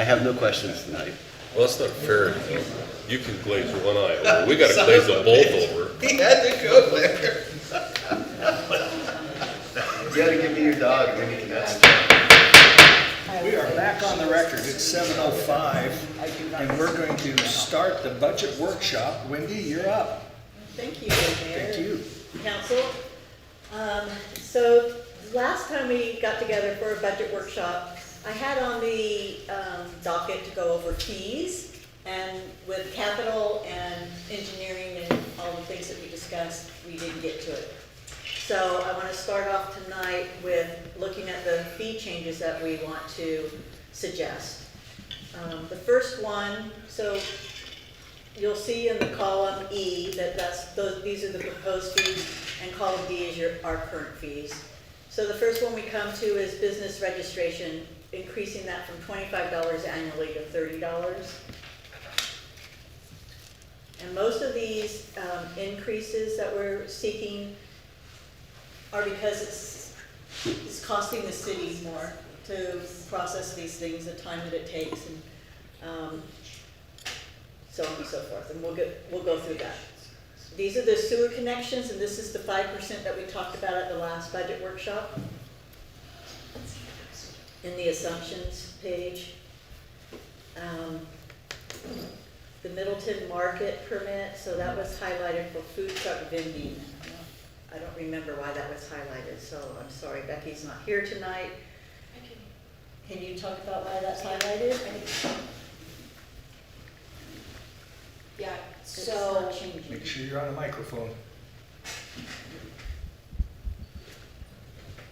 have no questions tonight. Well, that's not fair. You can glaze one eye over. We gotta glaze them both over. He had to go there. You gotta give me your dog, and then you can ask. We are back on the record. It's 7:05, and we're going to start the budget workshop. Wendy, you're up. Thank you, Mayor. Thank you. Council. So last time we got together for a budget workshop, I had on the docket to go over fees, and with capital and engineering and all the things that we discussed, we didn't get to it. So I want to start off tonight with looking at the fee changes that we want to suggest. The first one, so you'll see in the column E that these are the proposed fees, and column D is our current fees. So the first one we come to is business registration, increasing that from $25 annually to $30. And most of these increases that we're seeking are because it's costing the city more to process these things, the time that it takes, and so on and so forth. And we'll go through that. These are the sewer connections, and this is the 5% that we talked about at the last budget workshop in the assumptions page. The Middleton market permit, so that was highlighted for food truck vending. I don't remember why that was highlighted, so I'm sorry, Becky's not here tonight. Can you talk about why that's highlighted? Yeah, It's so, not changing. Make sure you're on a microphone.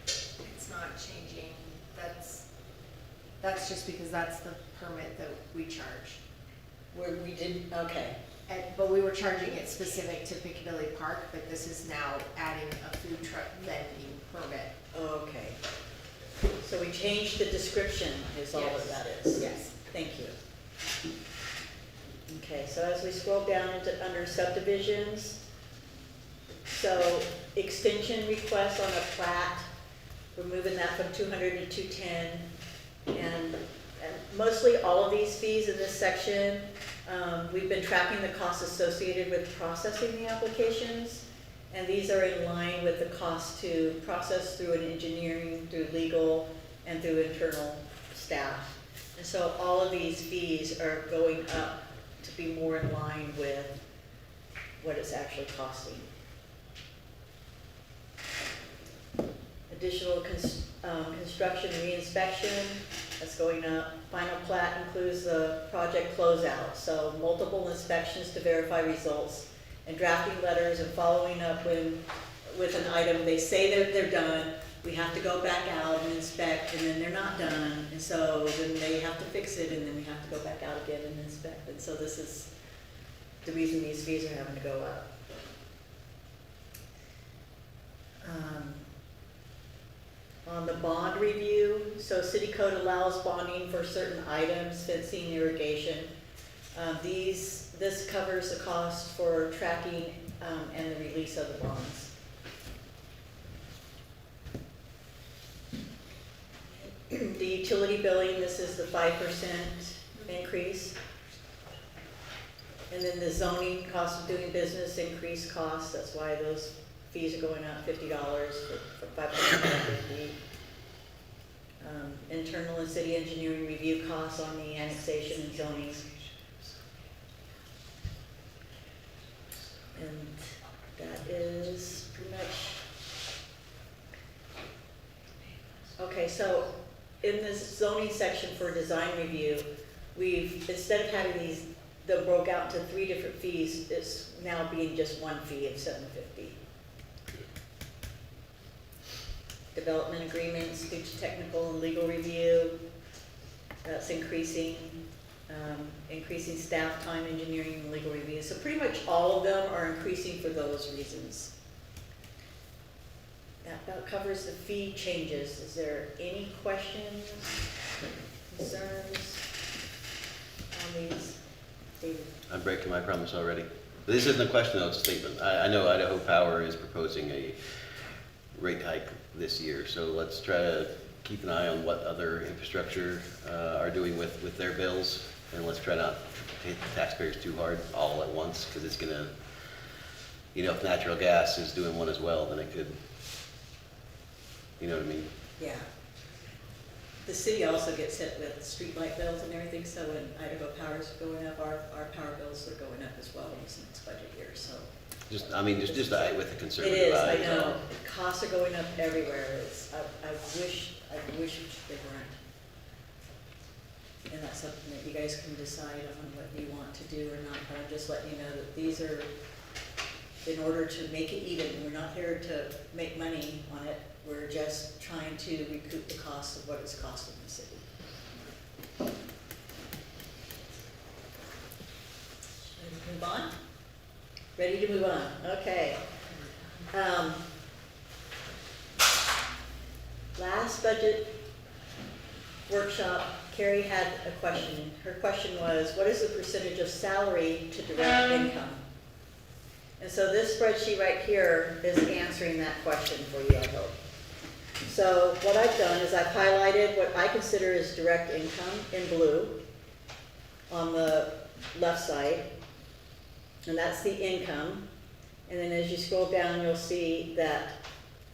it's not changing, that's just because that's the permit that we charge. Where we did, okay. But we were charging it specific to Piccadilly Park, but this is now adding a food truck vending permit. Okay. So we changed the description is all Yes. that is? Yes. Thank you. Okay, so as we scroll down into under subdivisions, so extension requests on a plat, we're moving that from 200 to 210. And mostly all of these fees in this section, we've been tracking the costs associated with processing the applications, and these are in line with the cost to process through an engineering, through legal, and through internal staff. And so all of these fees are going up to be more in line with what it's actually costing. Additional construction reinspection, that's going up. Final plat includes the project closeout, so multiple inspections to verify results, and drafting letters and following up with an item. They say they're done, we have to go back out and inspect, and then they're not done, and so then they have to fix it, and then we have to go back out again and inspect. And so this is the reason these fees are having to go up. On the bond review, so city code allows bonding for certain items, fencing, irrigation. This covers the cost for tracking and the release of the bonds. The utility billing, this is the 5% increase. And then the zoning cost of doing business, increased costs, that's why those fees are going up $50 for 550. Internal and city engineering review costs on the annexation and zoning. And that is pretty much. Okay, so in this zoning section for design review, we've, instead of having these that broke out to 3 different fees, it's now being just one fee of $750. Development agreements, due to technical and legal review, that's increasing. Increasing staff time, engineering, and legal review. So pretty much all of them are increasing for those reasons. That about covers the fee changes. Is there any questions, concerns on these? David? I'm breaking my promise already. This isn't a question, though, it's a statement. I know Idaho Power is proposing a rate hike this year, so let's try to keep an eye on what other infrastructure are doing with their bills, and let's try not to hit the taxpayers too hard all at once, because it's gonna, you know, if natural gas is doing one as well, then it could, you know what I mean? Yeah. The city also gets hit with streetlight bills and everything, so when Idaho Power's going up, our power bills are going up as well in this next budget year, so. Just, I mean, just eye with a It conservative is, eye. I is all. know, costs are going up everywhere, I wish they weren't. And that's something that you guys can decide on what you want to do or not, but I'm just letting you know that these are, in order to make it even, we're not here to make money on it, we're just trying to recoup the cost of what it's costing the city. Should we move on? Ready to move on, okay. Last budget workshop, Carrie had a question. Her question was, what is the percentage of salary to direct income? And so this spreadsheet right here is answering that question for you, I hope. So what I've done is I've highlighted what I consider is direct income in blue on the left side, and that's the income. And then as you scroll down, you'll see that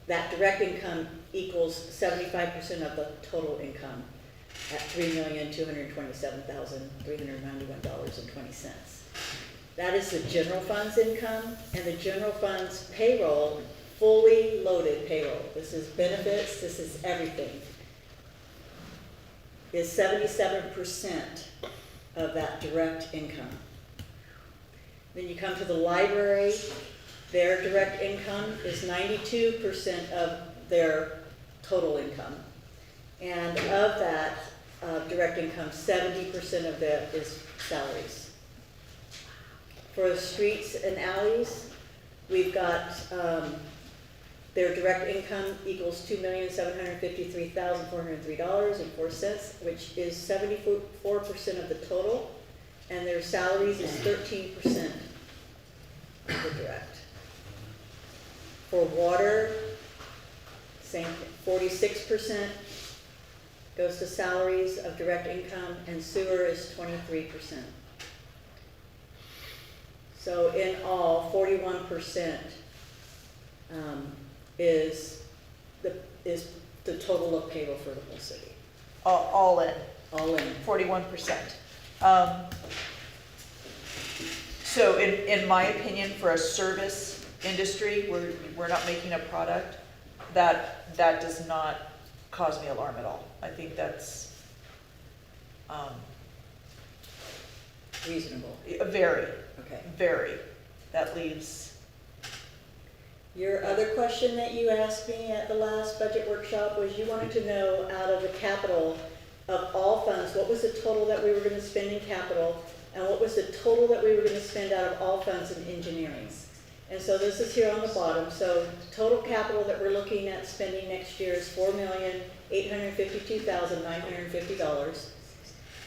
that direct income equals 75% of the total income at $3,227,391.20. That is the general fund's income, and the general fund's payroll, fully loaded payroll, this is benefits, this is everything, is 77% of that direct income. Then you come to the library, their direct income is 92% of their total income. And of that direct income, 70% of that is salaries. For the streets and alleys, we've got their direct income equals $2,753,403.04, which is 74% of the total, and their salaries is 13% of the direct. For water, same, 46% goes to salaries of direct income, and sewer is 23%. So in all, 41% is the total of payroll for the whole city, All in, all in. 41%. So in my opinion, for a service industry, where we're not making a product, that does not cause me alarm at all. I think that's Reasonable, very, okay. very. That leaves, Your other question that you asked me at the last budget workshop was you wanted to know out of the capital of all funds, what was the total that we were gonna spend in capital, and what was the total that we were gonna spend out of all funds in engineering. And so this is here on the bottom. So total capital that we're looking at spending next year is $4,852,950.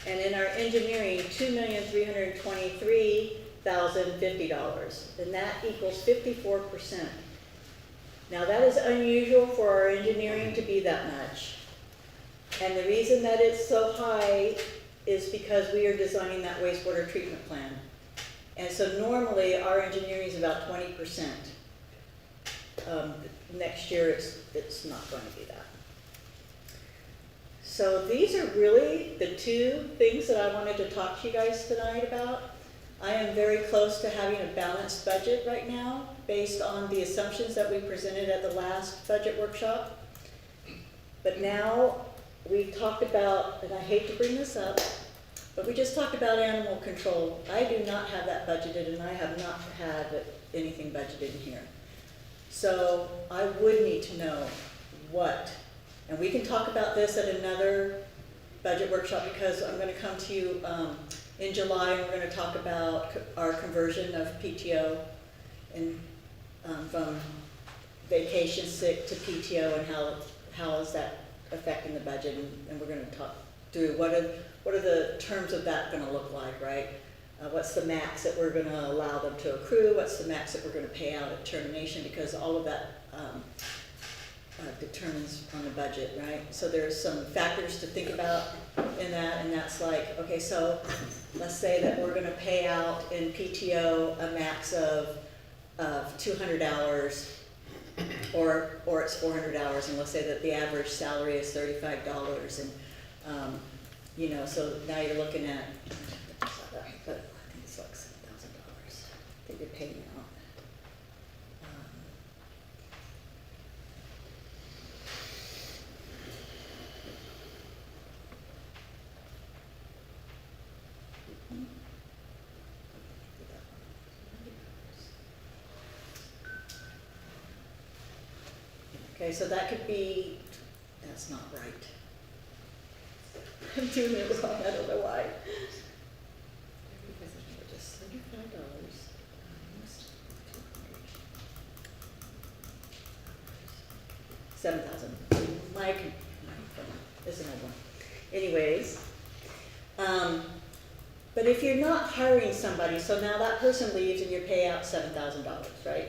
And in our engineering, $2,323,050. And that equals 54%. Now that is unusual for our engineering to be that much. And the reason that it's so high is because we are designing that wastewater treatment plan. And so normally our engineering is about 20%. Next year it's not going to be that. So these are really the two things that I wanted to talk to you guys tonight about. I am very close to having a balanced budget right now based on the assumptions that we presented at the last budget workshop. But now we've talked about, and I hate to bring this up, but we just talked about animal control. I do not have that budgeted, and I have not had anything budgeted in here. So I would need to know what, and we can talk about this at another budget workshop, because I'm gonna come to you in July, and we're gonna talk about our conversion of PTO and from vacation sick to PTO, and how is that affecting the budget, and we're gonna talk through what are the terms of that gonna look like, right? What's the max that we're gonna allow them to accrue? What's the max that we're gonna pay out at termination? Because all of that determines on the budget, right? So there's some factors to think about in that, and that's like, okay, so let's say that we're gonna pay out in PTO a max of 200 hours, or it's 400 hours, and let's say that the average salary is $35, and, you know, so now you're looking at, but I think it's like $7,000 that you're paying out. Okay, so that could be, that's not right. I'm doing it wrong, I don't know why. Just $35 times 7,000. My phone is an old one. Anyways, but if you're not hiring somebody, so now that person leaves and you pay out $7,000, right?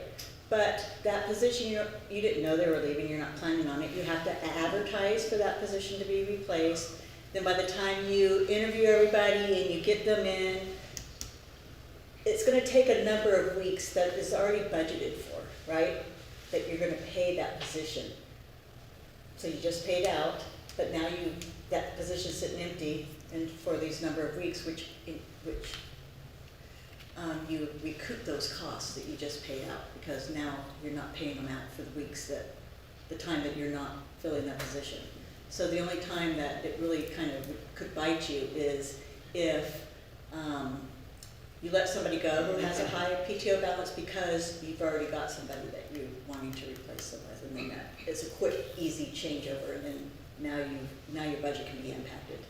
But that position, you didn't know they were leaving, you're not planning on it, you have to advertise for that position to be replaced. Then by the time you interview everybody and you get them in, it's gonna take a number of weeks that is already budgeted for, right? That you're gonna pay that position. So you just paid out, but now that position's sitting empty and for these number of weeks, which you recoup those costs that you just paid out, because now you're not paying them out for the weeks the time that you're not filling that position. So the only time that it really kind of could bite you is if you let somebody go who has a high PTO balance because you've already got somebody that you're wanting to replace them with, and then that it's a quick, easy changeover, and then now your budget can be impacted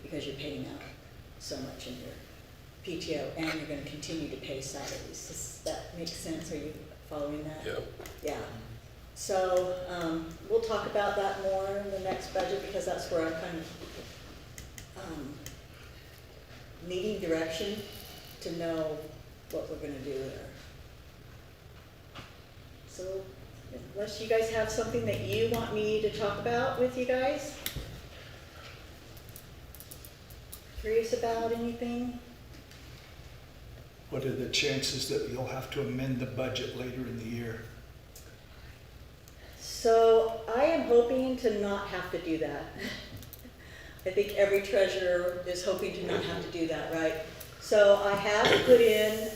because you're paying out so much in your PTO, and you're gonna continue to pay salaries. Does that make sense? Are you following that? Yeah. Yeah. So, we'll talk about that more in the next budget, because that's where I'm kind of, needing direction to know what we're gonna do there. So, unless you guys have something that you want me to talk about with you guys? Curious about anything? What are the chances that you'll have to amend the budget later in the year? So I am hoping to not have to do that. I think every treasurer is hoping to not have to do that, right? So I have put in,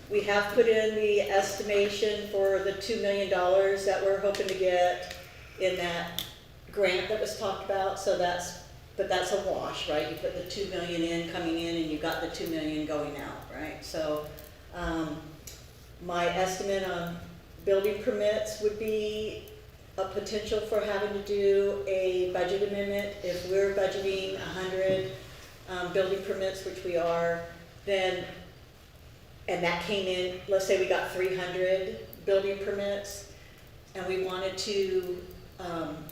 we have put in the estimation for the $2 million that we're hoping to get in that grant that was talked about. So but that's a wash, right? You put the 2 million in, coming in, and you got the 2 million going out, right? So my estimate on building permits would be a potential for having to do a budget amendment. If we're budgeting 100 building permits, which we are, then, and that came in, let's say we got 300 building permits, and we wanted to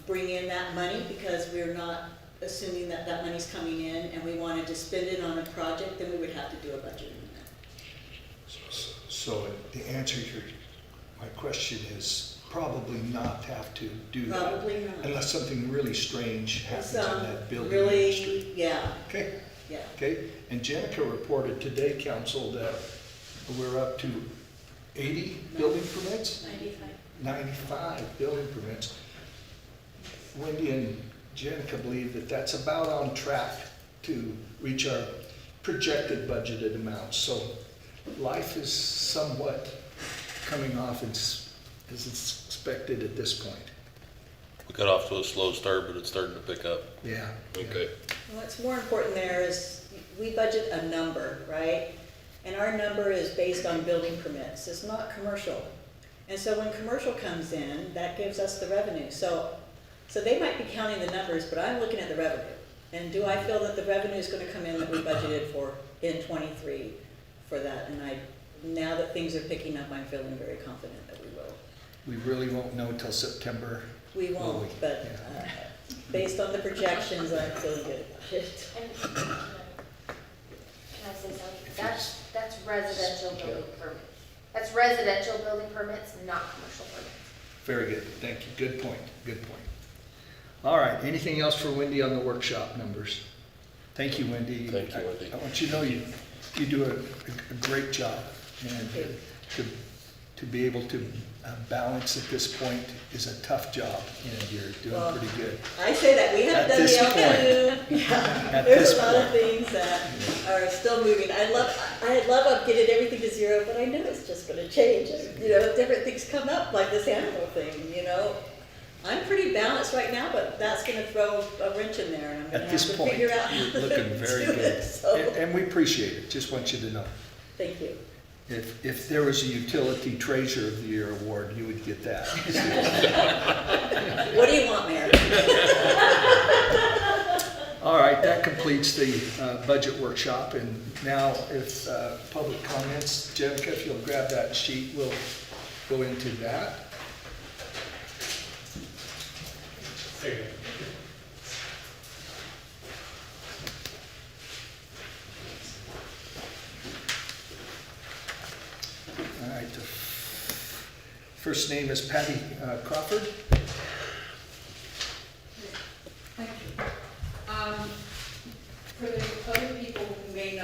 bring in that money because we're not assuming that that money's coming in, and we wanted to spend it on a project, then we would have to do a budget amendment. So the answer to my question is probably not have to do that. Probably not. Unless something really strange happens in that building really, industry. yeah, Okay, yeah. okay. And Jenica reported today, council, that we're up to 80 building permits? 95 building permits. Wendy and Jenica believe that that's about on track to reach our projected budgeted amounts. So life is somewhat coming off as it's expected at this point. We got off to a slow start, but it's starting to pick up. Yeah. Okay. What's more important there is we budget a number, right? And our number is based on building permits. It's not commercial. And so when commercial comes in, that gives us the revenue. So they might be counting the numbers, but I'm looking at the revenue. And do I feel that the revenue is going to come in that we budgeted for in '23 for that? And now that things are picking up, I'm feeling very confident that we will. We really won't know till September. We will won't, we? but Yeah. based on the projections, I'm feeling good about it. And can I say something? That's residential building permits. That's residential building permits, not commercial permits. Very good, thank you, good point, good point. All right, anything else for Wendy on the workshop numbers? Thank you, Wendy. Thank you, Wendy. I want you to know you do a great job, and to be able to balance at this point is a tough job, and you're Well, doing pretty good. I say that, we At haven't done this the point. afternoon. Yeah, At there's this a lot of point. things that are still moving. I love getting everything to zero, but I know it's just gonna change. You know, different things come up, like this animal thing, you know? I'm pretty balanced right now, but that's gonna throw a wrench in there, and I'm gonna At have this to point, figure out how you're to looking very do good. it, so, And we appreciate it, just want you to know. thank you. If there was a Utility Treasure of the Year award, you would get that. What do you want, Mayor? All right, that completes the budget workshop, and now if public comments, Jenica, if you'll grab that sheet, we'll go into that. All right, the first name is Patty Crawford. Thank you. For the other people who may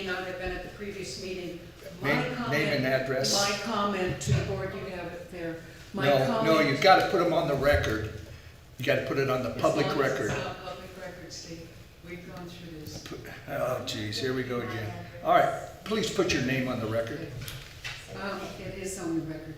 not have been at the previous meeting, Name and address. My comment to the board, you have it there. My No, comment- you've got to put them on the record. You got to put it on the public As long as record. it's not public record, Steve. We've gone through this. Oh, geez, here we go again. All right, please put your name on the record. It is on the record.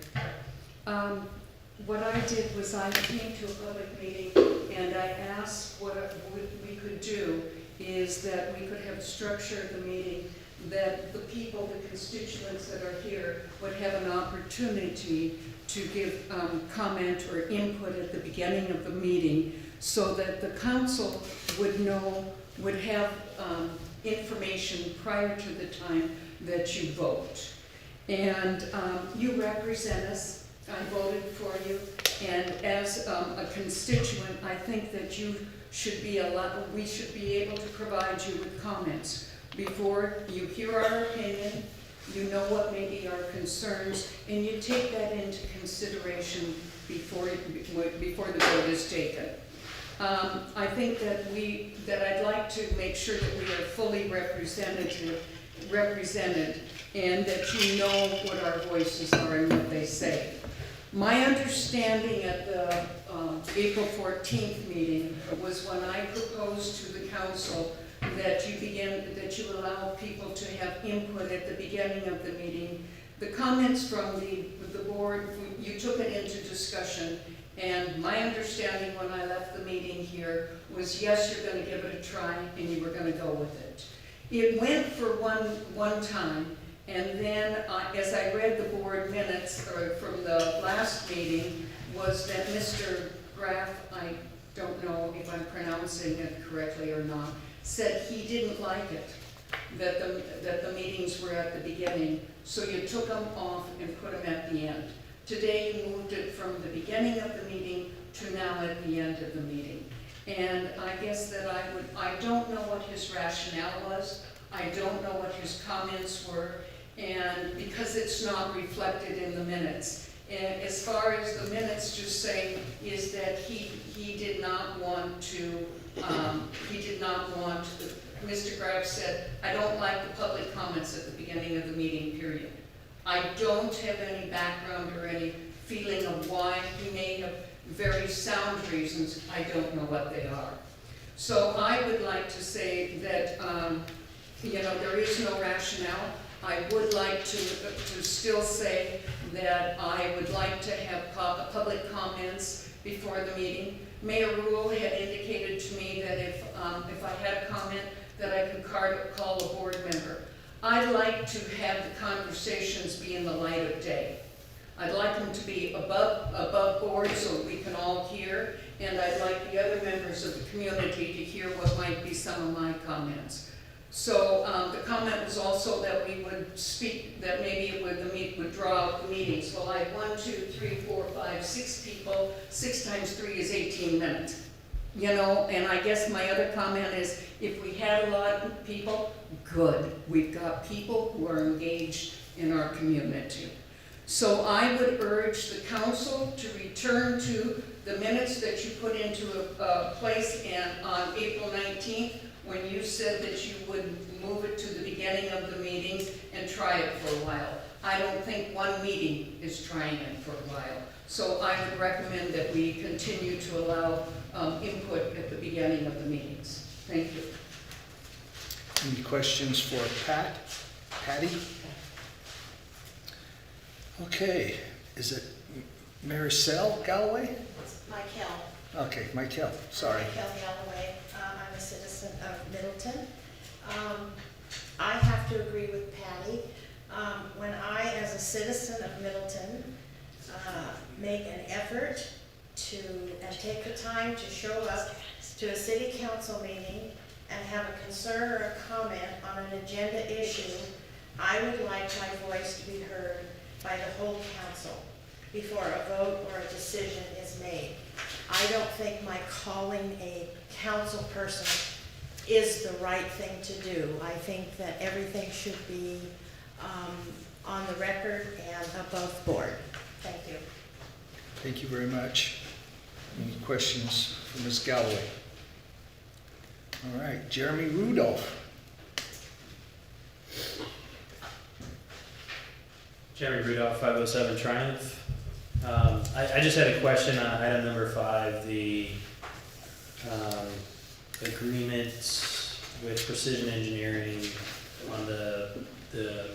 What I did was I came to a public meeting and I asked what we could do is that we could have structured the meeting that the people, the constituents that are here would have an opportunity to give comment or input at the beginning of the meeting so that the council would have information prior to the time that you vote. And you represent us. I voted for you, and as a constituent, I think that we should be able to provide you with comments before you hear our opinion, you know what may be our concerns, and you take that into consideration before the vote is taken. I think that I'd like to make sure that we are fully represented, and that you know what our voices are and what they say. My understanding at the April 14th meeting was when I proposed to the council that you allow people to have input at the beginning of the meeting. The comments from the board, you took it into discussion, and my understanding when I left the meeting here was, yes, you're going to give it a try, and you were going to go with it. It went for one time, and then as I read the board minutes from the last meeting, was that Mr. Graff, I don't know if I'm pronouncing it correctly or not, said he didn't like it, that the meetings were at the beginning, so you took them off and put them at the end. Today you moved it from the beginning of the meeting to now at the end of the meeting. And I guess that I don't know what his rationale was, I don't know what his comments were, and because it's not reflected in the minutes. And as far as the minutes just saying is that he did not want to, Mr. Graff said, I don't like the public comments at the beginning of the meeting, period. I don't have any background or any feeling of why. He may have very sound reasons, I don't know what they are. So I would like to say that, there is no rationale. I would like to still say that I would like to have public comments before the meeting. Mayor Rule had indicated to me that if I had a comment, that I could call a board member. I'd like to have the conversations be in the light of day. I'd like them to be above board so we can all hear, and I'd like the other members of the community to hear what might be some of my comments. So the comment was also that we would speak, that maybe the meet would draw out the meetings. Well, I had 1, 2, 3, 4, 5, 6 people. 6 times 3 is 18 minutes. And I guess my other comment is, if we had a lot of people, good. We've got people who are engaged in our community. So I would urge the council to return to the minutes that you put into a place on April 19th, when you said that you would move it to the beginning of the meeting and try it for a while. I don't think one meeting is trying it for a while. So I would recommend that we continue to allow input at the beginning of the meetings. Thank you. Any questions for Patty? Okay, is it Maricel Galloway? Michael. Okay, Michael, sorry. Michael Galloway. I'm a citizen of Middleton. I have to agree with Patty. When I, as a citizen of Middleton, make an effort to, and take the time to show up to a city council meeting and have a concern or a comment on an agenda issue, I would like my voice to be heard by the whole council before a vote or a decision is made. I don't think my calling a council person is the right thing to do. I think that everything should be on the record and above board. Thank you. Thank you very much. Any questions for Ms. Galloway? All right, Jeremy Rudolph. Jeremy Rudolph, 507 Triumph. I just had a question on item number 5, the agreement with Precision Engineering on the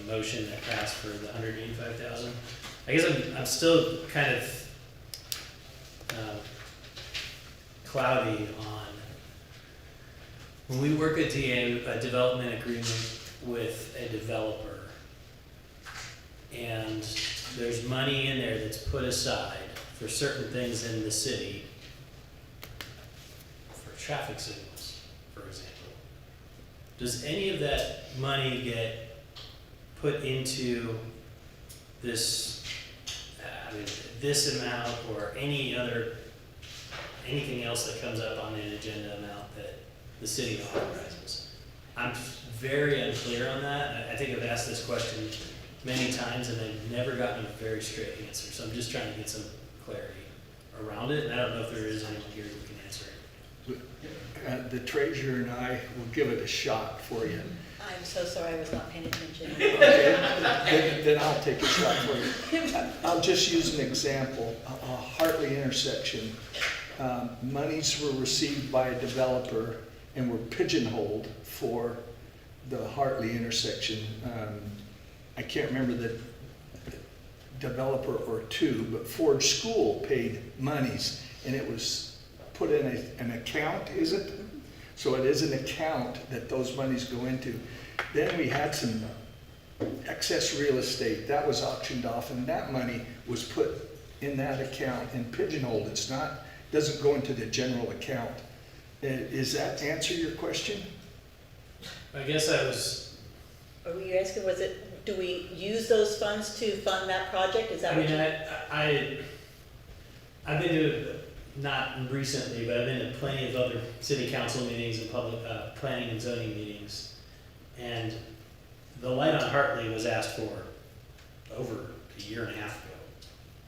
motion that passed for the $185,000. I guess I'm still kind of cloudy on when we work a development agreement with a developer, and there's money in there that's put aside for certain things in the city, for traffic signals, for example. Does any of that money get put into this, this amount or anything else that comes up on an agenda amount that the city authorizes? I'm very unclear on that. I think I've asked this question many times and I've never gotten a very straight answer. So I'm just trying to get some clarity around it. And I don't know if there is anyone here who can answer it. The treasurer and I will give it a shot for you. I'm so sorry, I was not paying attention. Okay, then I'll take a shot for you. I'll just use an example, a Hartley intersection. Monies were received by a developer and were pigeonholed for the Hartley intersection. I can't remember the developer or two, but Ford School paid monies and it was put in an account, is it? So it is an account that those monies go into. Then we had some excess real estate that was auctioned off, and that money was put in that account and pigeonholed. It's not, doesn't go into the general account. Does that answer your question? I guess I was, Are you asking, do we use those funds to fund that project? Is that what you? I've been to, not recently, but I've been to plenty of other city council meetings and public planning and zoning meetings. And the light on Hartley was asked for over a year and a half ago.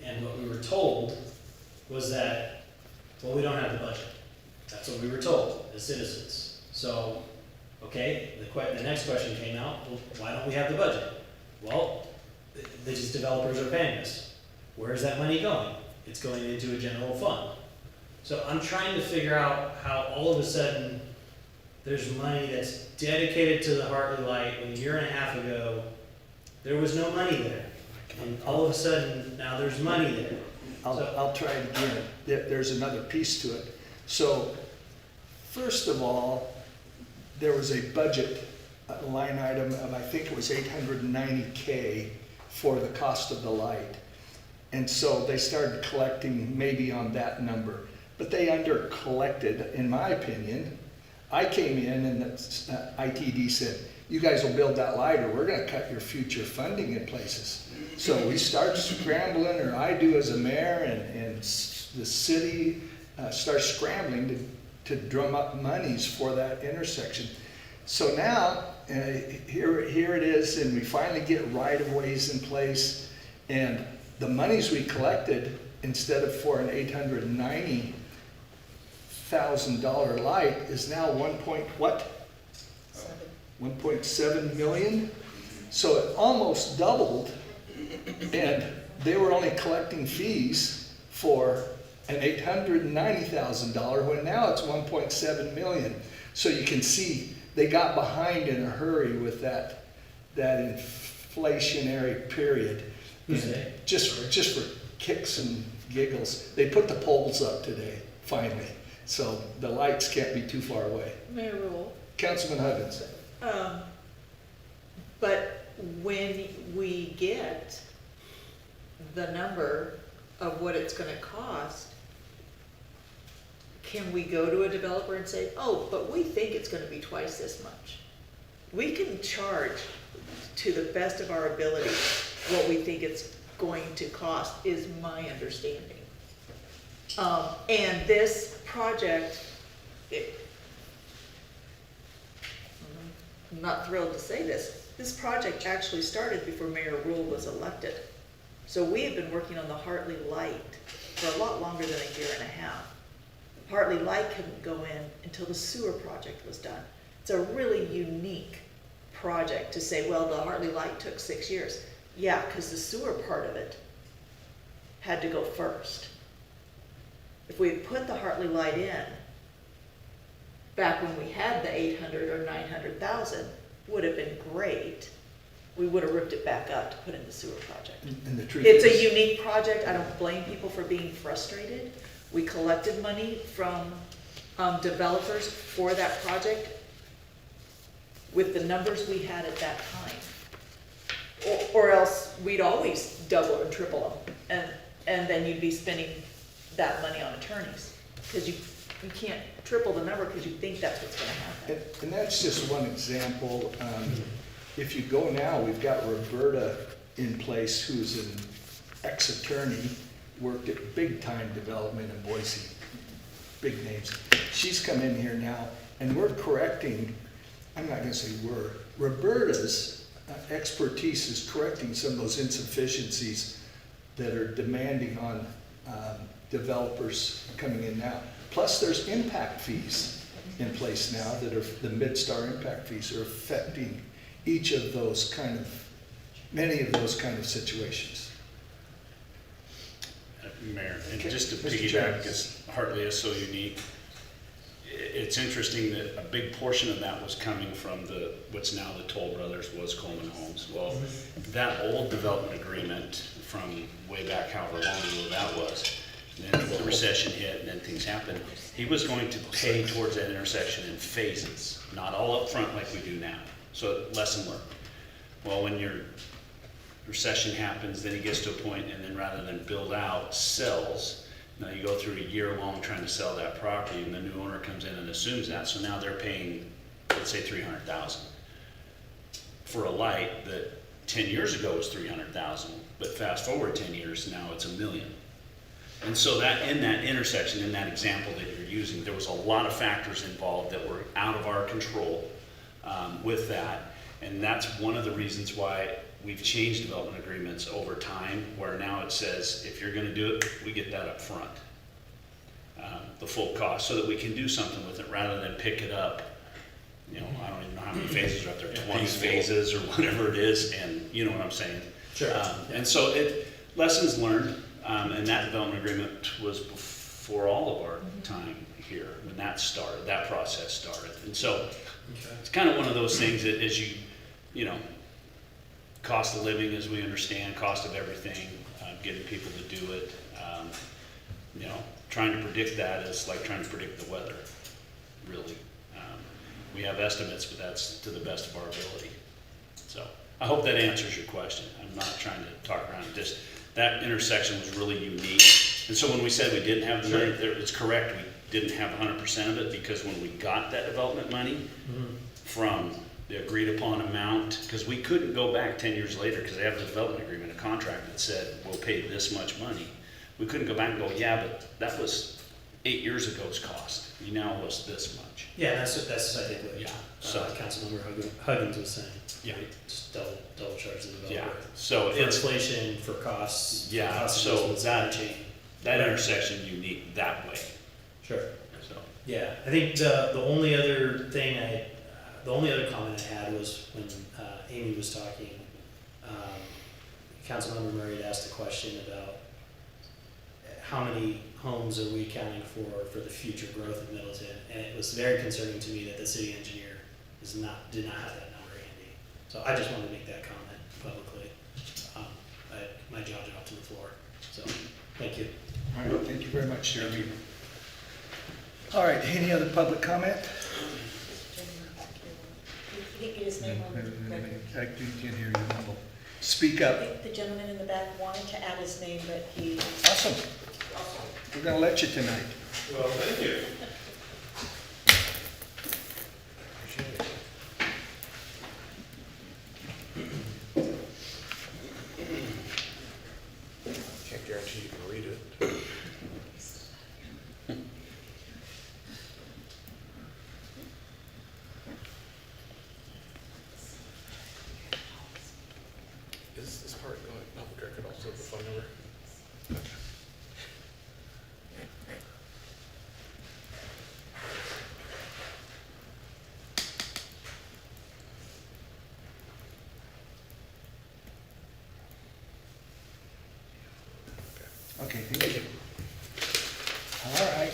And what we were told was that, well, we don't have the budget. That's what we were told as citizens. So, okay, the next question came out, well, why don't we have the budget? Well, these developers are paying us. Where's that money going? It's going into a general fund. So I'm trying to figure out how all of a sudden there's money that's dedicated to the Hartley Light when a year and a half ago there was no money there. And all of a sudden now there's money there. I'll try it again. There's another piece to it. So first of all, there was a budget line item of, I think it was $890K for the cost of the light. And so they started collecting maybe on that number. But they under collected, in my opinion. I came in and the ITD said, you guys will build that light or we're gonna cut your future funding in places. So we start scrambling, or I do as a mayor, and the city starts scrambling to drum up monies for that intersection. So now, here it is, and we finally get right-of-ways in place, and the monies we collected, instead of for an $890,000 light, is now 1.7 million? So it almost doubled, and they were only collecting fees for an $890,000, when now it's 1.7 million. So you can see they got behind in a hurry with that inflationary period. Who's And they? Just for kicks and giggles, they put the poles up today, finally. So the lights can't be too far away. Mayor Rule. Councilman Huggins. But when we get the number of what it's gonna cost, can we go to a developer and say, oh, but we think it's gonna be twice this much? We can charge to the best of our ability what we think it's going to cost, is my understanding. And this project, I'm not thrilled to say this project actually started before Mayor Rule was elected. So we have been working on the Hartley Light for a lot longer than a year and a half. Hartley Light couldn't go in until the sewer project was done. It's a really unique project to say, well, the Hartley Light took 6 years. Yeah, because the sewer part of it had to go first. If we had put the Hartley Light in back when we had the 800 or 900,000, would have been great. We would have ripped it back up to put in the sewer project. And the truth It's is, a unique project. I don't blame people for being frustrated. We collected money from developers for that project with the numbers we had at that time. Or else we'd always double or triple them. And then you'd be spending that money on attorneys. Because you can't triple the number because you think that's what's gonna happen. and that's just one example. If you go now, we've got Roberta in place, who's an ex-attorney, worked at big-time development in Boise, big names. She's come in here now, and we're correcting, I'm not gonna say we're, Roberta's expertise is correcting some of those insufficiencies that are demanding on developers coming in now. Plus, there's impact fees in place now that are, the Mid-Star impact fees are affecting each of those kind of, many of those kind of situations. Mayor, and Okay, just to Mr. piggyback, Chairman. because Hartley is so unique, it's interesting that a big portion of that was coming from what's now the Toll Brothers, was Coleman Homes. Well, that old development agreement from way back however long ago that was, and then the recession hit and then things happened, he was going to pay towards that intersection in phases, not all up front like we do now. So lesson learned. Well, when your recession happens, then he gets to a point, and then rather than build out, sells. Now you go through a year long trying to sell that property, and the new owner comes in and assumes that. So now they're paying, let's say, $300,000 for a light that 10 years ago was $300,000, but fast forward 10 years, now it's $1 million. And so that in that intersection, in that example that you're using, there was a lot of factors involved that were out of our control with that. And that's one of the reasons why we've changed development agreements over time, where now it says, if you're gonna do it, we get that up front, the full cost, so that we can do something with it rather than pick it up. You know, I don't even know how many phases are up there, 20 phases or whatever it is, and you know what I'm saying. Sure. And so lessons learned, and that development agreement was before all of our time here, when that started, that process started. And so it's kind of one of those things that as you know, cost of living, as we understand, cost of everything, getting people to do it, you know, trying to predict that is like trying to predict the weather, really. We have estimates, but that's to the best of our ability. So I hope that answers your question. I'm not trying to talk around it. Just that intersection was really unique. And so when we said we didn't have the money, it's correct. We didn't have 100% of it, because when we got that development money from the agreed upon amount, because we couldn't go back 10 years later, because they have a development agreement, a contract that said we'll pay this much money. We couldn't go back and go, yeah, but that was 8 years ago's cost. You now was this much. Yeah, that's I think what, Yeah, so- Councilmember Huggins was saying. Yeah. Right? Just double charge the Yeah, developer. so For it's, inflation, for costs. Yeah, cost of so business, that- chain. that intersection unique that way, Sure. so. Yeah, I think the only other thing the only other comment I had was when Amy was talking, Councilmember Murray had asked a question about how many homes are we accounting for the future growth of Middleton, and it was very concerning to me that the city engineer did not have that number handy. So I just wanted to make that comment publicly. My jaw dropped to the floor, so, thank you. All right, thank you very much, Jeremy. All right, any other public comment? He didn't get his name on the record. I can't hear you. No. Speak I up. think the gentleman in the back wanted to add his name, but he. Awesome. We're gonna let you tonight. Well, thank you. Can't guarantee you can read it. Is this part going public record also, the phone number? Okay, thank you. All right.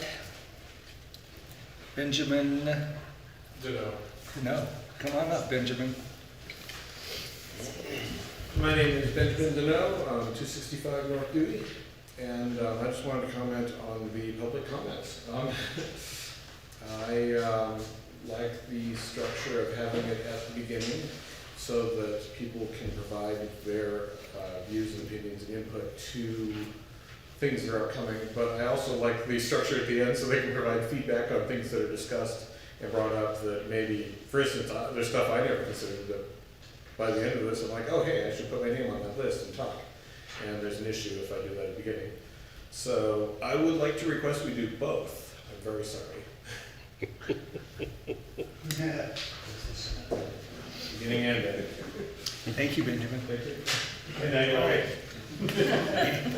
Benjamin, Ditto. no, come on up, Benjamin. My name is Benjamin Deneau, 265 North Dewey, and I just wanted to comment on the public comments. I like the structure of having it at the beginning so that people can provide their views and opinions and input to things that are upcoming, but I also like the structure at the end so they can provide feedback on things that are discussed and brought up that maybe, for instance, there's stuff I never considered that by the end of this, I'm like, oh, hey, I should put my name on that list and talk. And there's an issue if I do that at the beginning. So I would like to request we do both. I'm very sorry. Beginning and end. Thank you, Benjamin. Thank you. And I know.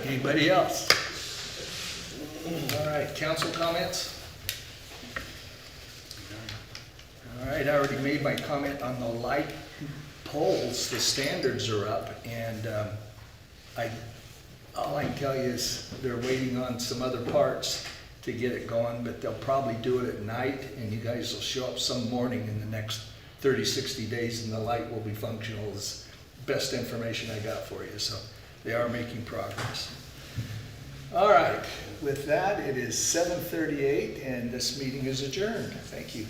Anybody else? All right, council comments? All right, I already made my comment on the light poles. The standards are up, and all I can tell you is they're waiting on some other parts to get it going, but they'll probably do it at night, and you guys will show up some morning in the next 30, 60 days, and the light will be functional. Is best information I got for you, so they are making progress. All right, with that, it is 7:38, and this meeting is adjourned. Thank you.